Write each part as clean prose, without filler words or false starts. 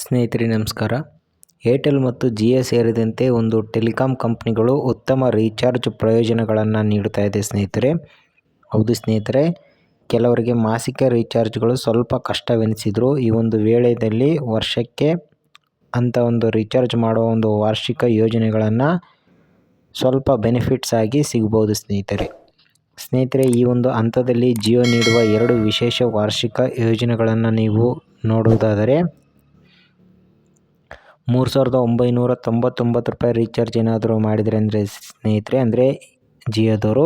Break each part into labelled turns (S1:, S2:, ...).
S1: ಸ್ನೇಹಿತರೆ ನಮಸ್ಕಾರ. ಏರ್ಟೆಲ್ ಮತ್ತು ಜಿಯೋ ಸೇರಿದಂತೆ ಒಂದು ಟೆಲಿಕಾಂ ಕಂಪ್ನಿಗಳು ಉತ್ತಮ ರೀಚಾರ್ಜ್ ಪ್ರಯೋಜನಗಳನ್ನು ನೀಡ್ತಾ ಇದೆ ಸ್ನೇಹಿತರೆ. ಹೌದು ಸ್ನೇಹಿತರೆ, ಕೆಲವರಿಗೆ ಮಾಸಿಕ ರೀಚಾರ್ಜ್ಗಳು ಸ್ವಲ್ಪ ಕಷ್ಟವೆನಿಸಿದ್ರು ಈ ಒಂದು ವೇಳೆಯಲ್ಲಿ ವರ್ಷಕ್ಕೆ ಅಂತ ಒಂದು ರೀಚಾರ್ಜ್ ಮಾಡುವ ಒಂದು ವಾರ್ಷಿಕ ಯೋಜನೆಗಳನ್ನು ಸ್ವಲ್ಪ ಬೆನಿಫಿಟ್ಸ್ ಆಗಿ ಸಿಗ್ಬೋದು ಸ್ನೇಹಿತರೆ. ಈ ಒಂದು ಹಂತದಲ್ಲಿ ಜಿಯೋ ನೀಡುವ 2 ವಿಶೇಷ ವಾರ್ಷಿಕ ಯೋಜನೆಗಳನ್ನು ನೀವು ನೋಡುವುದಾದರೆ, 3,999 ರೂಪಾಯಿ ರೀಚಾರ್ಜ್ ಏನಾದರೂ ಮಾಡಿದರೆ ಸ್ನೇಹಿತರೆ, ಅಂದರೆ ಜಿಯೋದವರು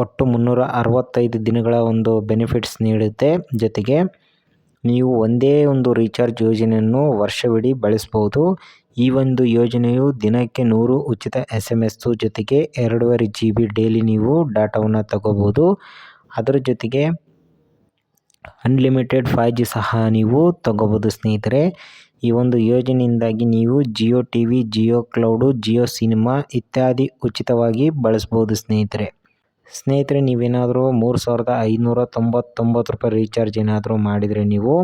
S1: ಒಟ್ಟು 365 ದಿನಗಳ ಒಂದು ಬೆನಿಫಿಟ್ಸ್ ನೀಡುತ್ತೆ. ಜೊತೆಗೆ ನೀವು ಒಂದೇ ಒಂದು ರೀಚಾರ್ಜ್ ಯೋಜನೆಯನ್ನು ವರ್ಷವಿಡೀ ಬಳಸ್ಬೋದು. ಈ ಒಂದು ಯೋಜನೆಯು ದಿನಕ್ಕೆ 100 ಉಚಿತ SMS ಜೊತೆಗೆ 2.5 GB ಡೈಲಿ ನೀವು ಡಾಟಾವನ್ನು ತಗೋಬೋದು. ಅದರ ಜೊತೆಗೆ ಅನ್ಲಿಮಿಟೆಡ್ 5G ಸಹ ನೀವು ತಗೋಬೋದು ಸ್ನೇಹಿತರೆ. ಈ ಒಂದು ಯೋಜನೆಯಿಂದಾಗಿ ನೀವು Jio TV, Jio cloud, Jio cinema ಇತ್ಯಾದಿ ಉಚಿತವಾಗಿ ಬಳಸ್ಬೋದು ಸ್ನೇಹಿತರೆ. ನೀವೇನಾದರೂ 3,599 ರೂಪಾಯಿ ರೀಚಾರ್ಜ್ ಏನಾದರೂ ಮಾಡಿದರೆ ನೀವು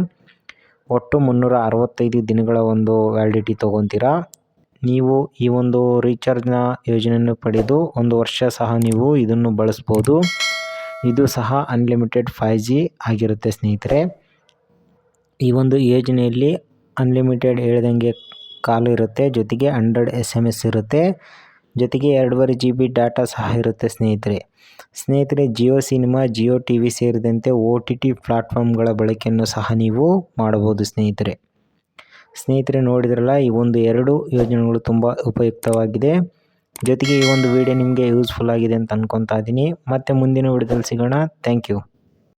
S1: ಒಟ್ಟು 365 ದಿನಗಳ ಒಂದು ವ್ಯಾಲಿಡಿಟಿ ತೊಗೊತೀರಾ. ನೀವು ಈ ಒಂದು ರೀಚಾರ್ಜ್ನ ಯೋಜನೆಯನ್ನು ಪಡೆದು 1 ವರ್ಷ ಸಹ ನೀವು ಇದನ್ನು ಬಳಸ್ಬೋದು. ಇದು ಸಹ ಅನ್ಲಿಮಿಟೆಡ್ 5G ಆಗಿರುತ್ತೆ ಸ್ನೇಹಿತರೆ. ಈ ಒಂದು ಯೋಜನೆಯಲ್ಲಿ ಅನ್ಲಿಮಿಟೆಡ್ ಹೇಳ್ದಂಗೆ ಕಾಲ್ ಇರುತ್ತೆ, ಜೊತೆಗೆ 100 SMS ಇರುತ್ತೆ, ಜೊತೆಗೆ 2.5 GB ಡಾಟಾ ಸಹ ಇರುತ್ತೆ ಸ್ನೇಹಿತರೆ. ಜಿಯೋ ಸಿನಿಮಾ, ಜಿಯೋ ಟಿವಿ ಸೇರಿದಂತೆ OTT ಪ್ಲಾಟ್ಫಾರ್ಮ್ಗಳ ಬಳಕೆಯನ್ನು ಸಹ ನೀವು ಮಾಡಬಹುದು ಸ್ನೇಹಿತರೆ. ನೋಡಿದ್ರಲ್ಲ, ಈ ಒಂದು 2 ಯೋಜನೆಗಳು ತುಂಬ ಉಪಯುಕ್ತವಾಗಿದೆ. ಜೊತೆಗೆ ಈ ಒಂದು ವಿಡಿಯೋ ನಿಮಗೆ ಯೂಸ್ಫುಲ್ ಆಗಿದೆ ಅಂತ ಅನ್ಕೊತಾ ಇದ್ದೀನಿ. ಮತ್ತೆ ಮುಂದಿನ ವಿಡಿಯೋದಲ್ಲಿ ಸಿಗೋಣ. Thank you.